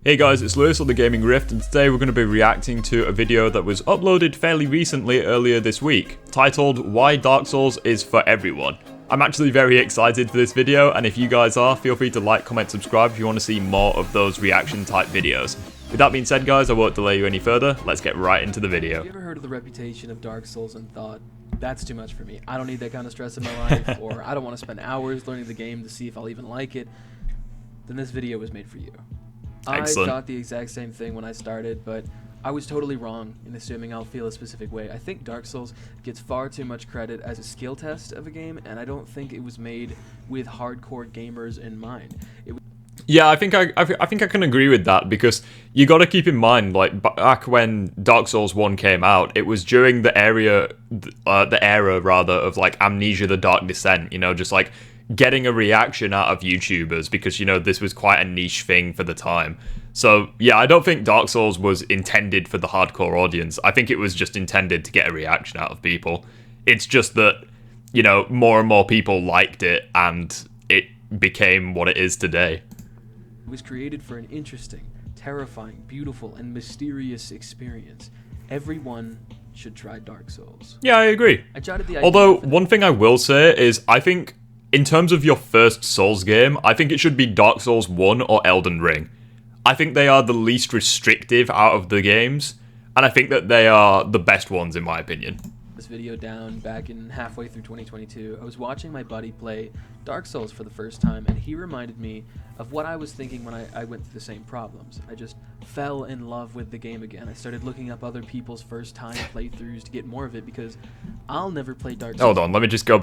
Hey guys, it's Lewis on the Gaming Rift, and today we're going to be reacting to a video that was uploaded fairly recently earlier this week, titled Why Dark Souls is for Everyone. I'm actually very excited for this video, and if you guys are, feel free to like, comment, subscribe if you want to see more of those reaction type videos. With that being said guys, I won't delay you any further, let's get right into the video. Have you ever heard of the reputation of Dark Souls and thought, that's too much for me, I don't need that kind of stress in my life, or I don't want to spend hours learning the game to see if I'll even like it? Then this video was made for you. Excellent. I thought the exact same thing when I started, but I was totally wrong in assuming I'll feel a specific way. I think Dark Souls gets far too much credit as a skill test of a game, and I don't think it was made with hardcore gamers in mind. Yeah, I think I can agree with that, because you got to keep in mind, like, back when Dark Souls 1 came out, it was during the era rather of like Amnesia: The Dark Descent, you know, just like getting a reaction out of YouTubers, because, you know, this was quite a niche thing for the time. So yeah, I don't think Dark Souls was intended for the hardcore audience. I think it was just intended to get a reaction out of people. It's just that, you know, more and more people liked it, and it became what it is today. It was created for an interesting, terrifying, beautiful, and mysterious experience. Everyone should try Dark Souls. Yeah, I agree. I jotted the idea. Although, one thing I will say is, I think, in terms of your first Souls game, I think it should be Dark Souls 1 or Elden Ring. I think they are the least restrictive out of the games, and I think that they are the best ones in my opinion. This video down back in halfway through 2022, I was watching my buddy play Dark Souls for the first time, and he reminded me of what I was thinking when I went through the same problems. I just fell in love with the game again. I started looking up other people's first time playthroughs to get more of it, because I'll never play Dark Souls. Hold on, let me just go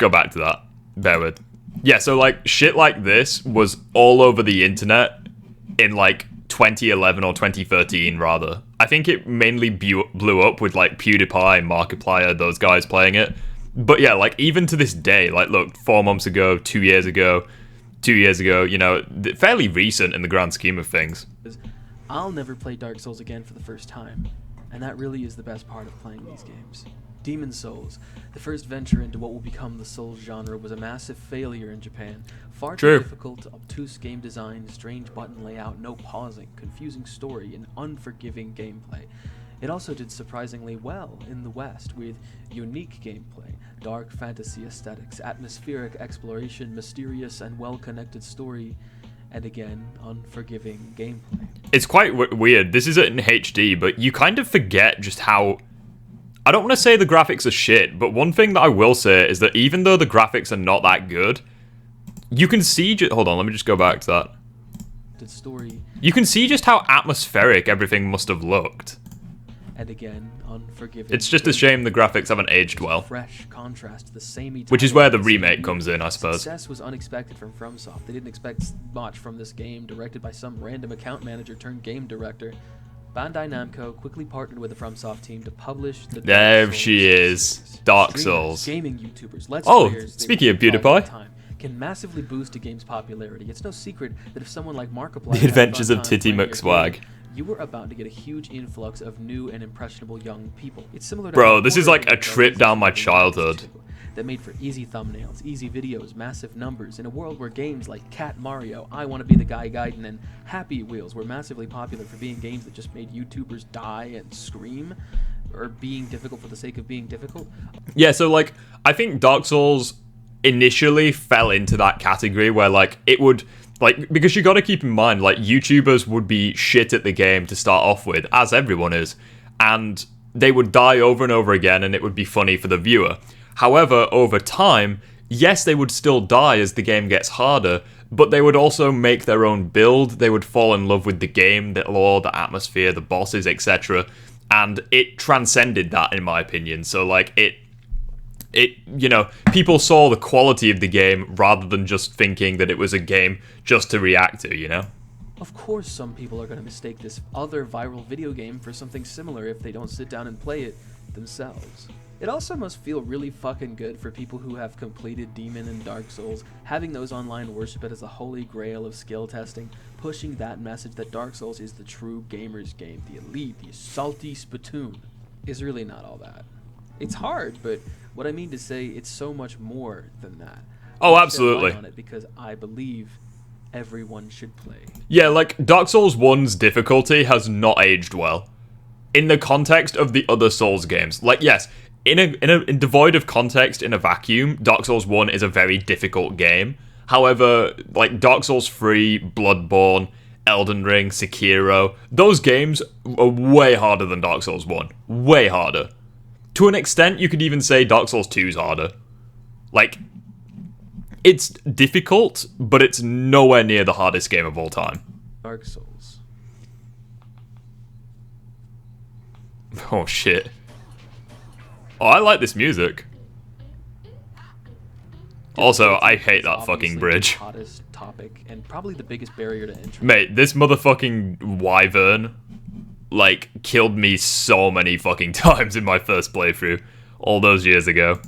back to that. Bear with. Yeah, so like shit like this was all over the internet in like 2011 or 2013 rather. I think it mainly blew up with like PewDiePie, Markiplier, those guys playing it. But yeah, like even to this day, like look, 4 months ago, 2 years ago, you know, fairly recent in the grand scheme of things. I'll never play Dark Souls again for the first time, and that really is the best part of playing these games. Demon Souls, the first venture into what will become the Souls genre, was a massive failure in Japan. Far too difficult, obtuse game design, strange button layout, no pausing, confusing story, and unforgiving gameplay. It also did surprisingly well in the West, with unique gameplay, dark fantasy aesthetics, atmospheric exploration, mysterious and well-connected story, and again, unforgiving gameplay. It's quite weird. This is in HD, but you kind of forget just how... I don't want to say the graphics are shit, but one thing that I will say is that even though the graphics are not that good, you can see... Hold on, let me just go back to that. The story. You can see just how atmospheric everything must have looked. And again, unforgiving. It's just a shame the graphics haven't aged well. Fresh contrast to the same. Which is where the remake comes in, I suppose. Success was unexpected from FromSoft. They didn't expect much from this game, directed by some random account manager turned game director. Bandai Namco quickly partnered with the FromSoft team to publish the There she is, Dark Souls. Gaming YouTubers, Let's Players. Players, Speaking of PewDiePie, can massively boost a game's popularity. It's no secret that if someone like Markiplier, The Adventures of Titty McSwag, you were about to get a huge influx of new and impressionable young people. It's similar to bro, this is like a trip down my childhood. That made for easy thumbnails, easy videos, massive numbers, in a world where games like Cat Mario, I Want to Be the Guy Gaiden, and Happy Wheels were massively popular for being games that just made YouTubers die and scream, or being difficult for the sake of being difficult. Yeah, so like, I think Dark Souls initially fell into that category where like, it would... Like, because you gotta keep in mind, like, YouTubers would be shit at the game to start off with, as everyone is, and they would die over and over again, and it would be funny for the viewer. However, over time, yes, they would still die as the game gets harder, but they would also make their own build, they would fall in love with the game, the lore, the atmosphere, the bosses, etc., and it transcended that, in my opinion. So, like, it, you know, people saw the quality of the game rather than just thinking that it was a game just to react to, you know? Of course some people are going to mistake this other viral video game for something similar if they don't sit down and play it themselves. It also must feel really fucking good for people who have completed Demon and Dark Souls, having those online worship it as a holy grail of skill testing, pushing that message that Dark Souls is the true gamer's game, the elite, the salty spittoon, is really not all that. It's hard, but what I mean to say, it's so much more than that. Oh, absolutely. On it because I believe everyone should play. Yeah, like, Dark Souls 1's difficulty has not aged well. In the context of the other Souls games. Like, yes, in devoid of context, in a vacuum, Dark Souls 1 is a very difficult game. However, like, Dark Souls 3, Bloodborne, Elden Ring, Sekiro, those games are way harder than Dark Souls 1. Way harder. To an extent, you could even say Dark Souls 2 is harder. Like, it's difficult, but it's nowhere near the hardest game of all time. Dark Souls. Oh, shit. Oh, I like this music. Also, I hate that fucking bridge. The hottest topic and probably the biggest barrier to entry. Mate, this motherfucking wyvern, like, killed me so many fucking times in my first playthrough all those years ago.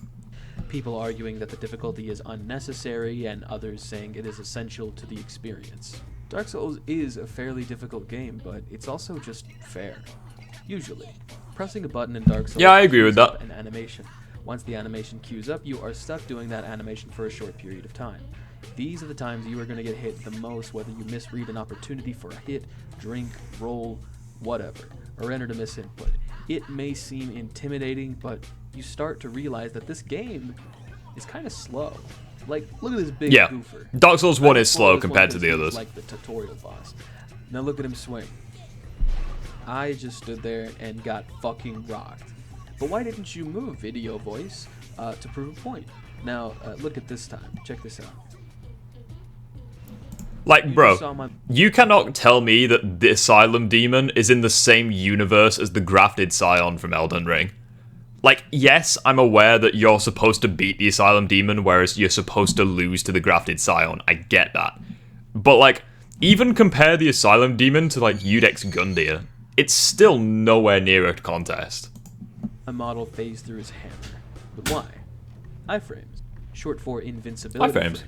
People arguing that the difficulty is unnecessary and others saying it is essential to the experience. Dark Souls is a fairly difficult game, but it's also just fair. Usually. Pressing a button in Dark Souls, yeah, I agree with that. An animation. Once the animation queues up, you are stuck doing that animation for a short period of time. These are the times you are going to get hit the most, whether you misread an opportunity for a hit, drink, roll, whatever, or enter to miss input. It may seem intimidating, but you start to realize that this game is kind of slow. Like, look at this big goofer. Dark Souls 1 is slow compared to the others. Like the tutorial boss. Now look at him swing. I just stood there and got fucking rocked. But why didn't you move, video voice, to prove a point? Now, look at this time. Check this out. Like, bro, you cannot tell me that the Asylum Demon is in the same universe as the Grafted Scion from Elden Ring. Like, yes, I'm aware that you're supposed to beat the Asylum Demon, whereas you're supposed to lose to the Grafted Scion. I get that. But, like, even compare the Asylum Demon to, like, Udex Gundyr. It's still nowhere near a contest. A model phase through his hammer. But why? Iframes, short for invincibility frames.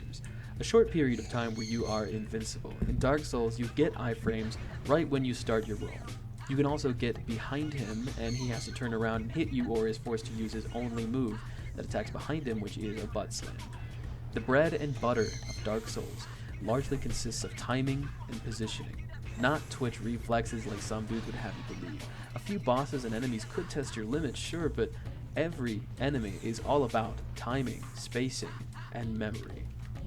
A short period of time where you are invincible. In Dark Souls, you get iframes right when you start your roll. You can also get behind him, and he has to turn around and hit you, or is forced to use his only move that attacks behind him, which is a butt slam. The bread and butter of Dark Souls largely consists of timing and positioning, not twitch reflexes like some dudes would have you believe. A few bosses and enemies could test your limits, sure, but every enemy is all about timing, spacing, and memory.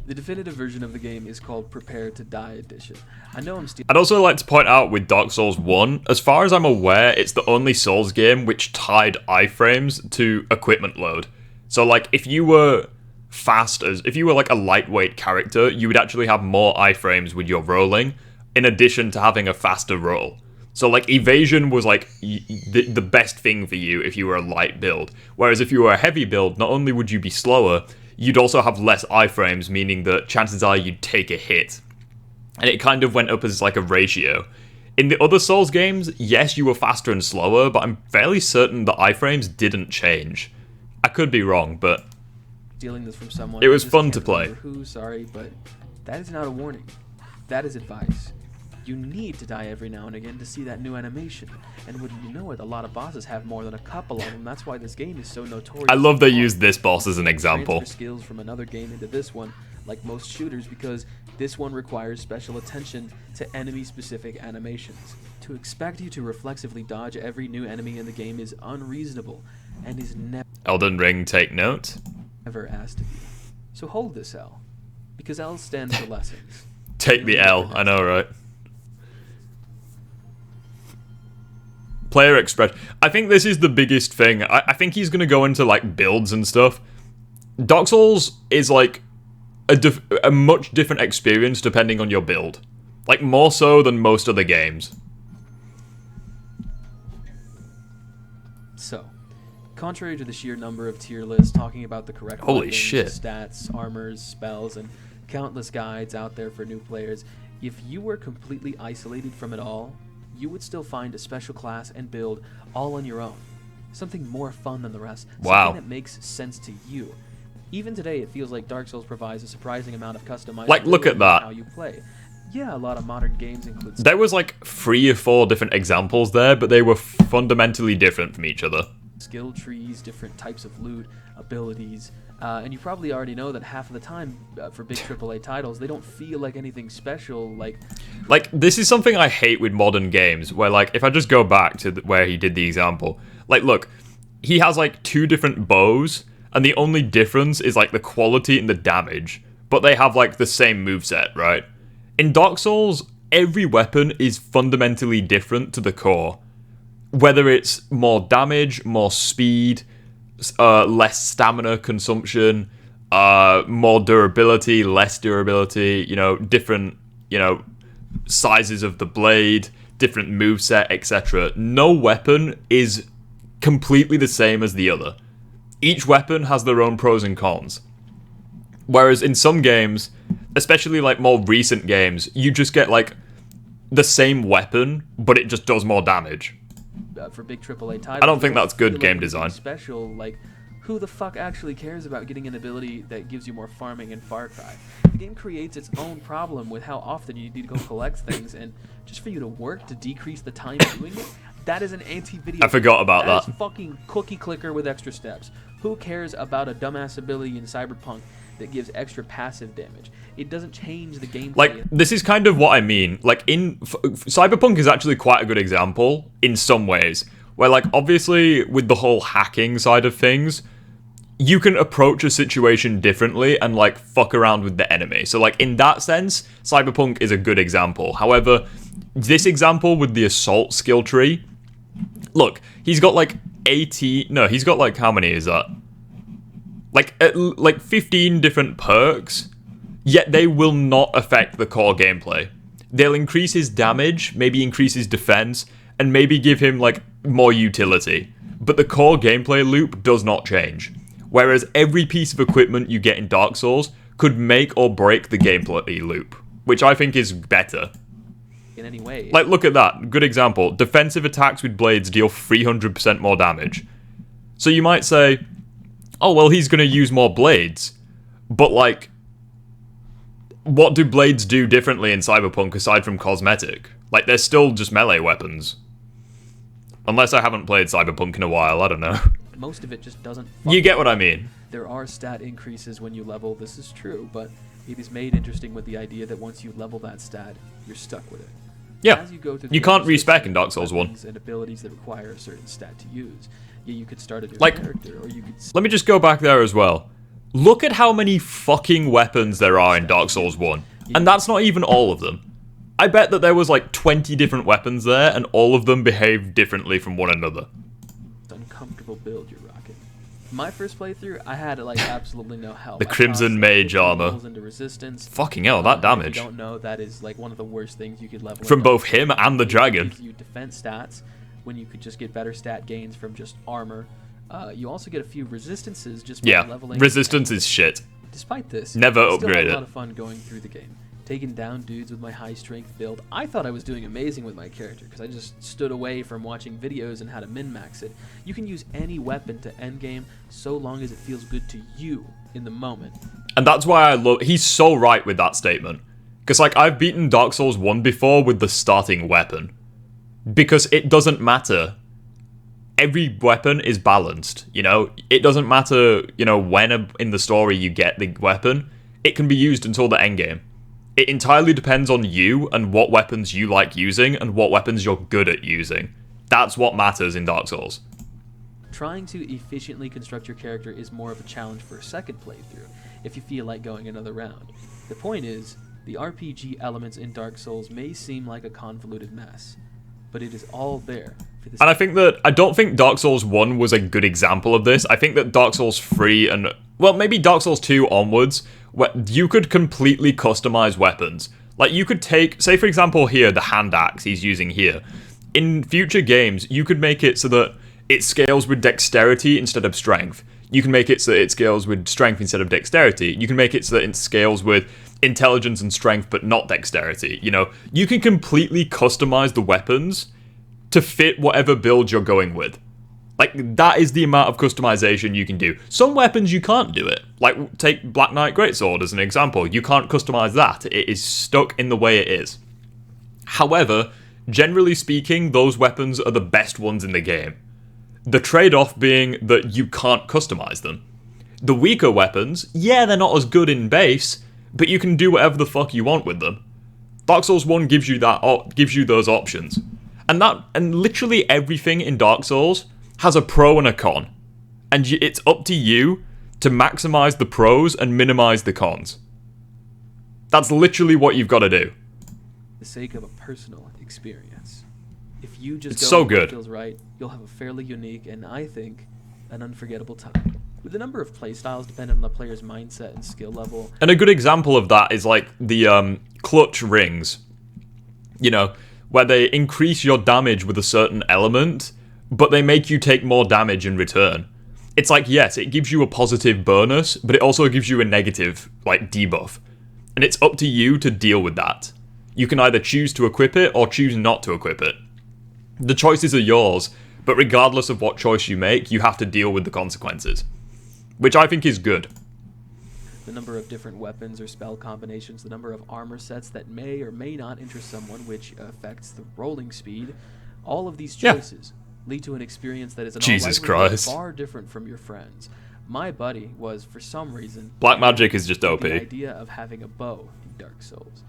The definitive version of the game is called Prepare to Die Edition. I know I'm I'd also like to point out with Dark Souls 1, as far as I'm aware, it's the only Souls game which tied iframes to equipment load. So, like, if you were if you were like a lightweight character, you would actually have more iframes with your rolling, in addition to having a faster roll. So, like, evasion was, like, the best thing for you if you were a light build. Whereas if you were a heavy build, not only would you be slower, you'd also have less iframes, meaning that chances are you'd take a hit. And it kind of went up as, like, a ratio. In the other Souls games, yes, you were faster and slower, but I'm fairly certain the iframes didn't change. I could be wrong, but stealing this from someone. It was fun to play. Sorry, but that is not a warning. That is advice. You need to die every now and again to see that new animation. And wouldn't you know it, a lot of bosses have more than a couple of them. That's why this game is so notorious. I love they use this boss as an example. Transfer skills from another game into this one, like most shooters, because this one requires special attention to enemy-specific animations. To expect you to reflexively dodge every new enemy in the game is unreasonable, and is Elden Ring, take note. Never asked of you. So hold this L, because L stands for lessons. Take the L, I know, right? Player expression. I think this is the biggest thing. I think he's going to go into, like, builds and stuff. Dark Souls is, like, a much different experience depending on your build. Like, more so than most other games. So, contrary to the sheer number of tier lists talking about the correct holy weapons, shit stats, armors, spells, and countless guides out there for new players, if you were completely isolated from it all, you would still find a special class and build all on your own. Something more fun than the rest. Wow. Something that makes sense to you. Even today, it feels like Dark Souls provides a surprising amount of customization. Like, look at that. How you play. Yeah, a lot of modern games include... There was, like, 3 or 4 different examples there, but they were fundamentally different from each other. skill trees, different types of loot, abilities. And you probably already know that half of the time for big AAA titles, they don't feel like anything special. Like this is something I hate with modern games, where like if I just go back to where he did the example, like look, he has like 2 different bows, and the only difference is like the quality and the damage, but they have like the same moveset, right? In Dark Souls, every weapon is fundamentally different to the core, whether it's more damage, more speed, less stamina consumption, more durability, less durability, different, sizes of the blade, different moveset, etc. No weapon is completely the same as the other. Each weapon has their own pros and cons. Whereas in some games, especially like more recent games, you just get like the same weapon, but it just does more damage. For big AAA titles, I don't think that's good game design. Special, like, who the fuck actually cares about getting an ability that gives you more farming in Far Cry? The game creates its own problem with how often you need to go collect things, and just for you to work to decrease the time doing it, that is an anti-video. I forgot about that. That is fucking cookie clicker with extra steps. Who cares about a dumbass ability in Cyberpunk that gives extra passive damage? It doesn't change the gameplay. Like, this is kind of what I mean. Like, Cyberpunk is actually quite a good example in some ways, where, like, obviously, with the whole hacking side of things, you can approach a situation differently and, like, fuck around with the enemy. So, like, in that sense, Cyberpunk is a good example. However, this example with the assault skill tree, look, he's got, like, 18... No, he's got, like, how many is that? Like 15 different perks, yet they will not affect the core gameplay. They'll increase his damage, maybe increase his defense, and maybe give him, like, more utility. But the core gameplay loop does not change. Whereas every piece of equipment you get in Dark Souls could make or break the gameplay loop, which I think is better. In any way. Like, look at that. Good example. Defensive attacks with blades deal 300% more damage. So you might say, oh, well, he's going to use more blades. But, like, what do blades do differently in Cyberpunk aside from cosmetic? Like, they're still just melee weapons. Unless I haven't played Cyberpunk in a while, I don't know. Most of it just doesn't... You get what I mean. There are stat increases when you level, this is true, but it is made interesting with the idea that once you level that stat, you're stuck with it. Yeah, As you go through you can't respec in Dark Souls 1. And abilities that require a certain stat to use. Yeah, you could start a new Like, character, or you could... Let me just go back there as well. Look at how many fucking weapons there are in Dark Souls 1. And that's not even all of them. I bet that there was like 20 different weapons there, and all of them behave differently from one another. Uncomfortable build you're rocking. My first playthrough, I had like absolutely no health. The Crimson Mage armor. Into resistance. Fucking hell, that damage. If you don't know, that is like one of the worst things you could level. From both him and the dragon. It gives you defense stats when you could just get better stat gains from just armor. You also get a few resistances just by leveling. Resistance is shit. Despite this, never I still upgrade had it. A lot of fun going through the game. Taking down dudes with my high strength build. I thought I was doing amazing with my character because I just stood away from watching videos and how to min-max it. You can use any weapon to endgame so long as it feels good to you in the moment. And that's why I love... He's so right with that statement. Because, like, I've beaten Dark Souls 1 before with the starting weapon. Because it doesn't matter. Every weapon is balanced, you know? It doesn't matter, you know, when in the story you get the weapon. It can be used until the endgame. It entirely depends on you and what weapons you like using and what weapons you're good at using. That's what matters in Dark Souls. Trying to efficiently construct your character is more of a challenge for a second playthrough, if you feel like going another round. The point is, the RPG elements in Dark Souls may seem like a convoluted mess, but it is all there. And I don't think Dark Souls 1 was a good example of this. I think that Dark Souls 3 and, well, maybe Dark Souls 2 onwards, where you could completely customize weapons. Like, you could take, say for example here, the hand axe he's using here. In future games, you could make it so that it scales with dexterity instead of strength. You can make it so that it scales with strength instead of dexterity. You can make it so that it scales with intelligence and strength, but not dexterity. You know, you can completely customize the weapons to fit whatever build you're going with. Like, that is the amount of customization you can do. Some weapons you can't do it. Like, take Black Knight Greatsword as an example. You can't customize that. It is stuck in the way it is. However, generally speaking, those weapons are the best ones in the game. The trade-off being that you can't customize them. The weaker weapons, yeah, they're not as good in base, but you can do whatever the fuck you want with them. Dark Souls 1 gives you those options. And literally everything in Dark Souls has a pro and a con. And it's up to you to maximize the pros and minimize the cons. That's literally what you've got to do. For the sake of a personal experience. If you just It's go so with good. what feels right, you'll have a fairly unique and, I think, an unforgettable time. With the number of playstyles dependent on the player's mindset and skill level. And a good example of that is like the clutch rings. You know, where they increase your damage with a certain element, but they make you take more damage in return. It's like, yes, it gives you a positive bonus, but it also gives you a negative, like, debuff. And it's up to you to deal with that. You can either choose to equip it or choose not to equip it. The choices are yours, but regardless of what choice you make, you have to deal with the consequences. Which I think is good. The number of different weapons or spell combinations, the number of armor sets that may or may not interest someone, which affects the rolling speed. All of these choices lead to an experience that is Jesus Christ. far different from your friends. My buddy was, for some reason, Black magic is just OP. the idea of having a bow in Dark Souls.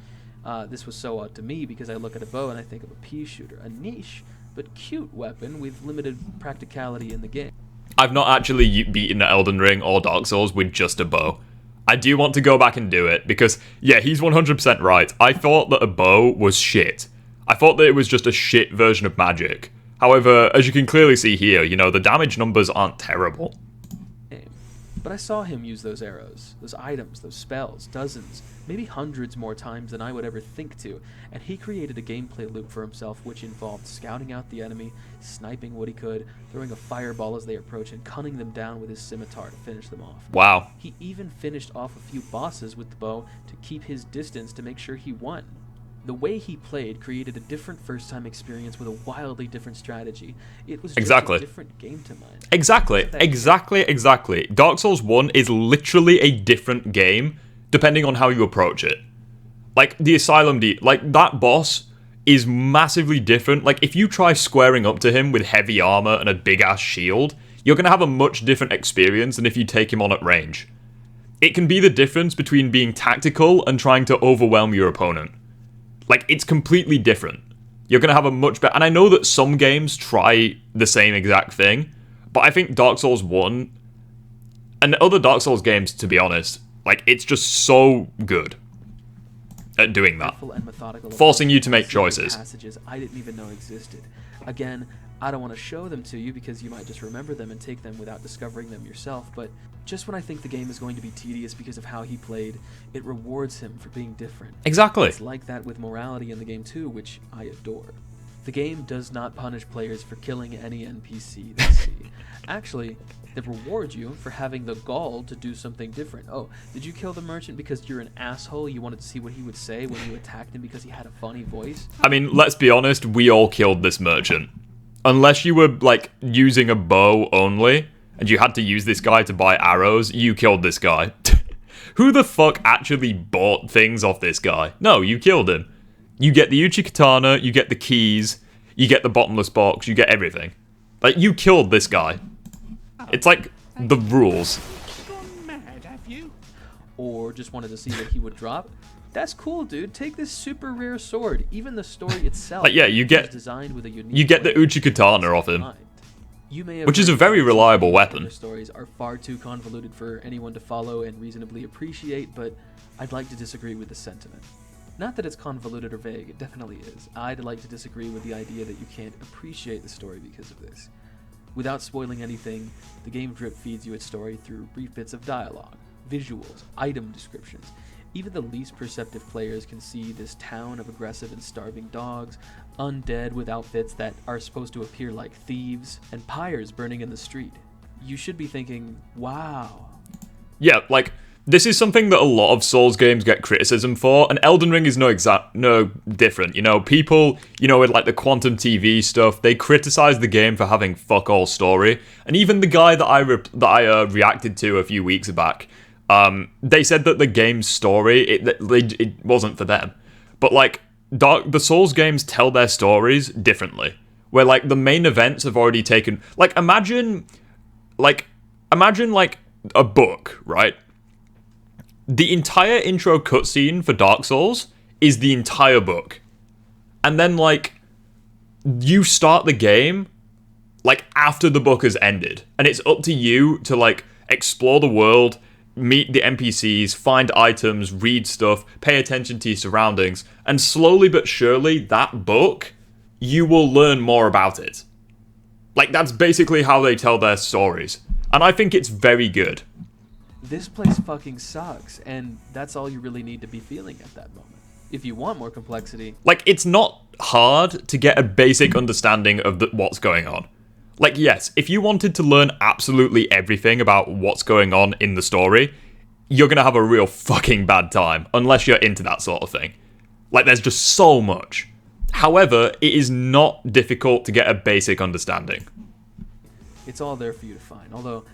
This was so odd to me because I look at a bow and I think of a pea shooter, a niche but cute weapon with limited practicality in the game. I've not actually beaten Elden Ring or Dark Souls with just a bow. I do want to go back and do it because, yeah, he's 100% right. I thought that a bow was shit. I thought that it was just a shit version of magic. However, as you can clearly see here, you know, the damage numbers aren't terrible. But I saw him use those arrows, those items, those spells, dozens, maybe hundreds more times than I would ever think to, and he created a gameplay loop for himself which involved scouting out the enemy, sniping what he could, throwing a fireball as they approach, and cutting them down with his scimitar to finish them off. Wow. He even finished off a few bosses with the bow to keep his distance to make sure he won. The way he played created a different first-time experience with a wildly different strategy. It was just a different game to mine. Exactly. Dark Souls 1 is literally a different game, depending on how you approach it. Like, the Asylum like, that boss is massively different. Like, if you try squaring up to him with heavy armor and a big-ass shield, you're going to have a much different experience than if you take him on at range. It can be the difference between being tactical and trying to overwhelm your opponent. Like, it's completely different. You're going to have a much better... And I know that some games try the same exact thing, but I think Dark Souls 1 and other Dark Souls games, to be honest, like, it's just so good at doing that. Forcing you to make choices. Passages I didn't even know existed. Again, I don't want to show them to you because you might just remember them and take them without discovering them yourself, but just when I think the game is going to be tedious because of how he played, it rewards him for being different. Exactly. It's like that with morality in the game too, which I adore. The game does not punish players for killing any NPC they see. Actually, it rewards you for having the gall to do something different. Oh, did you kill the merchant because you're an asshole? You wanted to see what he would say when you attacked him because he had a funny voice? I mean, let's be honest, we all killed this merchant. Unless you were, like, using a bow only, and you had to use this guy to buy arrows, you killed this guy. Who the fuck actually bought things off this guy? No, you killed him. You get the Uchi Katana, you get the keys, you get the bottomless box, you get everything. Like, you killed this guy. It's like the rules. Or just wanted to see what he would drop? That's cool, dude. Take this super rare sword. Even the story itself like, yeah, you get designed with a unique the Uchi Katana off him. You may have which is a very reliable weapon. The stories are far too convoluted for anyone to follow and reasonably appreciate, but I'd like to disagree with the sentiment. Not that it's convoluted or vague, it definitely is. I'd like to disagree with the idea that you can't appreciate the story because of this. Without spoiling anything, the game drip feeds you its story through brief bits of dialogue, visuals, item descriptions. Even the least perceptive players can see this town of aggressive and starving dogs, undead with outfits that are supposed to appear like thieves, and pyres burning in the street. You should be thinking, wow. Yeah, like, this is something that a lot of Souls games get criticism for, and Elden Ring is no different. You know, people, you know, with like the Quantum TV stuff, they criticize the game for having fuck all story, and even the guy that I reacted to a few weeks back, they said that the game's story, it wasn't for them. But like, the Souls games tell their stories differently. where like the main events have already taken. Like imagine a book, right? The entire intro cutscene for Dark Souls is the entire book, and then like you start the game like after the book has ended, and it's up to you to like explore the world, meet the NPCs, find items, read stuff, pay attention to your surroundings, and slowly but surely that book, you will learn more about it. Like that's basically how they tell their stories, and I think it's very good. This place fucking sucks, and that's all you really need to be feeling at that moment. If you want more complexity... Like, it's not hard to get a basic understanding of what's going on. Like, yes, if you wanted to learn absolutely everything about what's going on in the story, you're gonna have a real fucking bad time, unless you're into that sort of thing. Like, there's just so much. However, it is not difficult to get a basic understanding. It's all there for you to find, although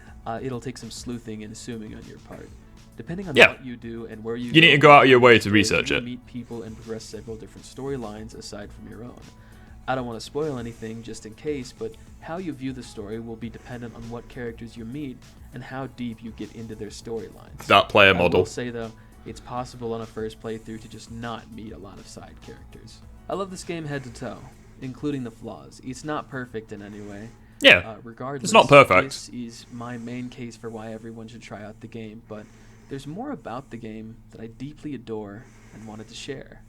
it'll take some sleuthing and assuming on your part. Depending on what you do and where you need to go out of your way to research it. Meet people and progress several different storylines aside from your own. I don't want to spoil anything just in case, but how you view the story will be dependent on what characters you meet and how deep you get into their storylines. That player model. I will say though, it's possible on a first playthrough to just not meet a lot of side characters. I love this game head to toe, including the flaws. It's not perfect in any way. Yeah, regardless, it's not perfect. This is my main case for why everyone should try out the game, but there's more about the game that I deeply adore and wanted to share.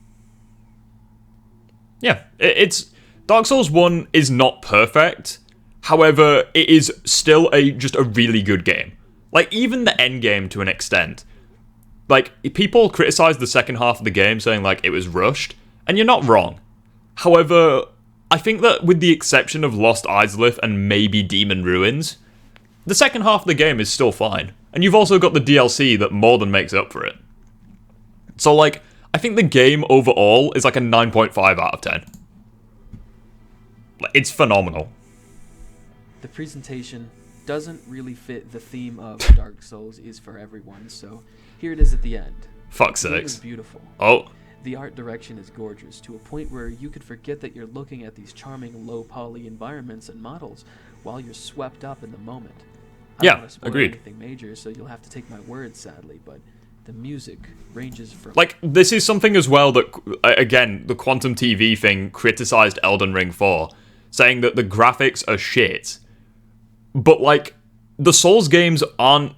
Yeah, it's Dark Souls 1 is not perfect. However, it is still just a really good game. Like, even the end game to an extent. Like, people criticize the second half of the game saying, like, it was rushed, and you're not wrong. However, I think that with the exception of Lost Izalith and maybe Demon Ruins, the second half of the game is still fine. And you've also got the DLC that more than makes up for it. So, like, I think the game overall is like a 9.5 out of 10. It's phenomenal. The presentation doesn't really fit the theme of Dark Souls is for everyone, so here it is at the end. Fuck's The game sakes. is beautiful. Oh. The art direction is gorgeous, to a point where you could forget that you're looking at these charming low-poly environments and models while you're swept up in the moment. I don't want to spoil agreed. anything major, so you'll have to take my word, sadly, but the music ranges from... Like, this is something as well that, again, the Quantum TV thing criticized Elden Ring for, saying that the graphics are shit. But, like, the Souls games aren't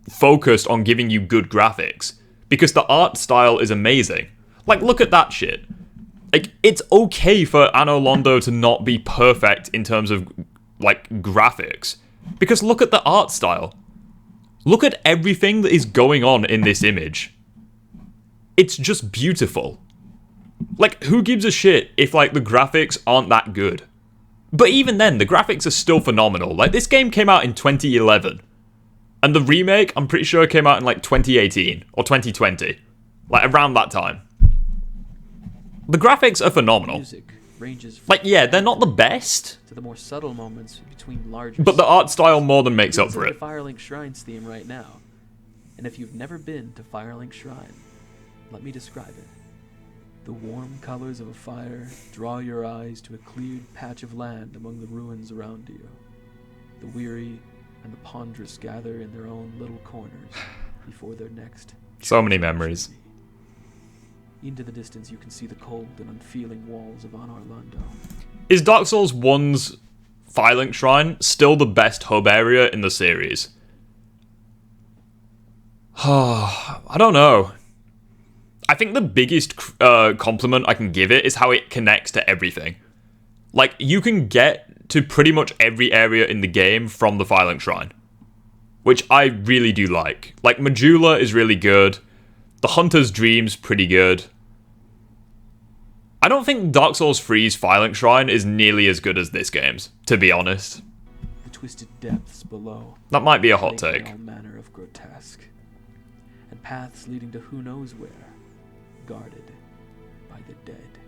focused on giving you good graphics, because the art style is amazing. Like, look at that shit. Like, it's okay for Anno Londo to not be perfect in terms of, like, graphics. Because look at the art style. Look at everything that is going on in this image. It's just beautiful. Like, who gives a shit if, like, the graphics aren't that good? But even then, the graphics are still phenomenal. Like, this game came out in 2011. And the remake, I'm pretty sure, came out in, like, 2018 or 2020. Like, around that time. The graphics are phenomenal. Music ranges from like, yeah, they're not the best, to the more subtle moments between larger... but the art style more than makes up for the it. Firelink Shrine's theme right now. And if you've never been to Firelink Shrine, let me describe it. The warm colors of a fire draw your eyes to a cleared patch of land among the ruins around you. The weary and the ponderous gather in their own little corners before their next... So many memories. Into the distance you can see the cold and unfeeling walls of Anor Londo. Is Dark Souls 1's Firelink Shrine still the best hub area in the series? I don't know. I think the biggest compliment I can give it is how it connects to everything. Like, you can get to pretty much every area in the game from the Firelink Shrine, which I really do like. Like, Majula is really good. The Hunter's Dream's pretty good. I don't think Dark Souls 3's Firelink Shrine is nearly as good as this game's, to be honest. The twisted depths below. That might be a hot take. All manner of grotesque. And paths leading to who knows where. Guarded by the dead.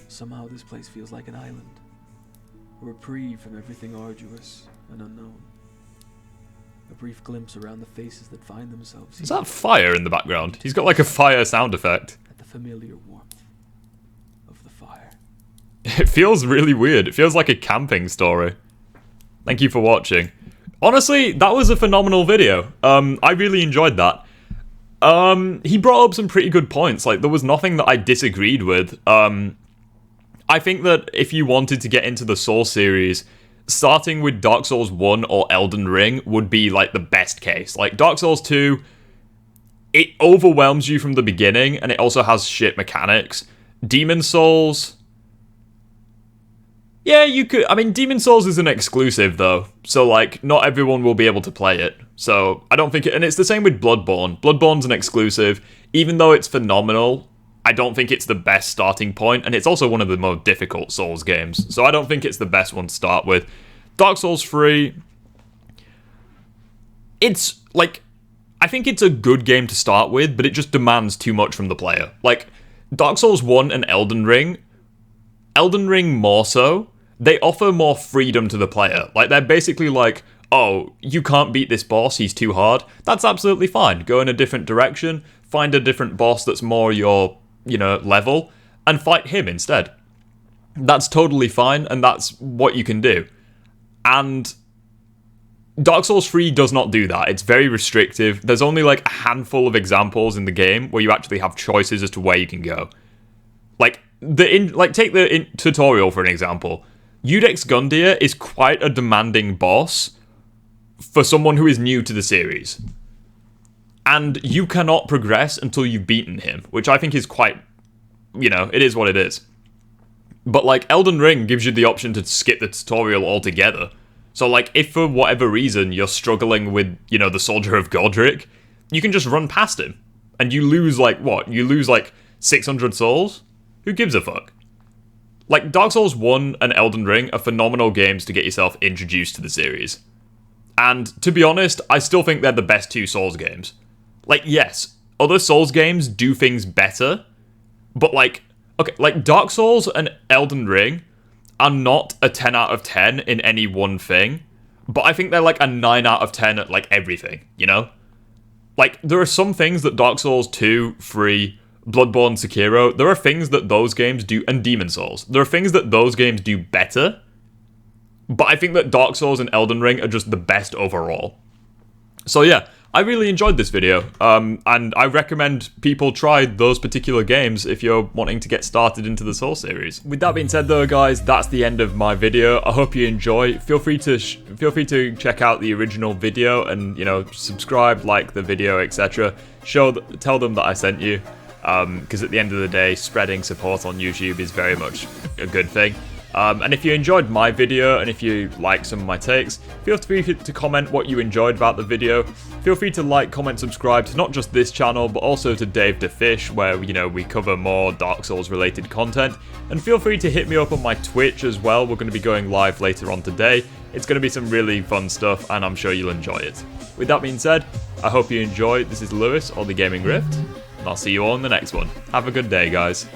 Somehow this place feels like an island. A reprieve from everything arduous and unknown. A brief glimpse around the faces that find themselves... Is that fire in the background? He's got like a fire sound effect. At the familiar warmth of the fire. It feels really weird. It feels like a camping story. Thank you for watching. Honestly, that was a phenomenal video. I really enjoyed that. He brought up some pretty good points. Like, there was nothing that I disagreed with. I think that if you wanted to get into the Souls series, starting with Dark Souls 1 or Elden Ring would be, like, the best case. Like, Dark Souls 2, it overwhelms you from the beginning, and it also has shit mechanics. Demon Souls... Yeah, you could... I mean, Demon Souls is an exclusive, though. So, like, not everyone will be able to play it. So, I don't think... And it's the same with Bloodborne. Bloodborne's an exclusive. Even though it's phenomenal, I don't think it's the best starting point. And it's also one of the more difficult Souls games. So, I don't think it's the best one to start with. Dark Souls 3... It's, like... I think it's a good game to start with, but it just demands too much from the player. Like, Dark Souls 1 and Elden Ring more so, they offer more freedom to the player. Like, they're basically like, oh, you can't beat this boss, he's too hard. That's absolutely fine. Go in a different direction, find a different boss that's more your, level, and fight him instead. That's totally fine, and that's what you can do. And Dark Souls 3 does not do that. It's very restrictive. There's only, like, a handful of examples in the game where you actually have choices as to where you can go. Like, take the tutorial for an example. Eudex Gundyr is quite a demanding boss for someone who is new to the series. And you cannot progress until you've beaten him, which I think is quite, it is what it is. But, like, Elden Ring gives you the option to skip the tutorial altogether. So, like, if for whatever reason you're struggling with, the Soldier of Godric, you can just run past him. And you lose, like, what? You lose, like, 600 souls? Who gives a fuck? Like, Dark Souls 1 and Elden Ring are phenomenal games to get yourself introduced to the series. And, to be honest, I still think they're the best two Souls games. Like, yes, other Souls games do things better, but, like, okay, like, Dark Souls and Elden Ring are not a 10 out of 10 in any one thing, but I think they're, like, a 9 out of 10 at, like, everything, Like, there are some things that Dark Souls 2, 3... Bloodborne, Sekiro, there are things that those games do, and Demon Souls, there are things that those games do better, but I think that Dark Souls and Elden Ring are just the best overall. So yeah, I really enjoyed this video, and I recommend people try those particular games if you're wanting to get started into the Souls series. With that being said though, guys, that's the end of my video. I hope you enjoy. Feel free to check out the original video and, subscribe, like the video, etc. Tell them that I sent you. Because at the end of the day, spreading support on YouTube is very much a good thing. And if you enjoyed my video, and if you like some of my takes, feel free to comment what you enjoyed about the video. Feel free to like, comment, subscribe to not just this channel, but also to Dave the Fish, where, we cover more Dark Souls related content. And feel free to hit me up on my Twitch as well. We're going to be going live later on today. It's going to be some really fun stuff, and I'm sure you'll enjoy it. With that being said, I hope you enjoy. This is Lewis, or The Gaming Rift. I'll see you all in the next one. Have a good day, guys.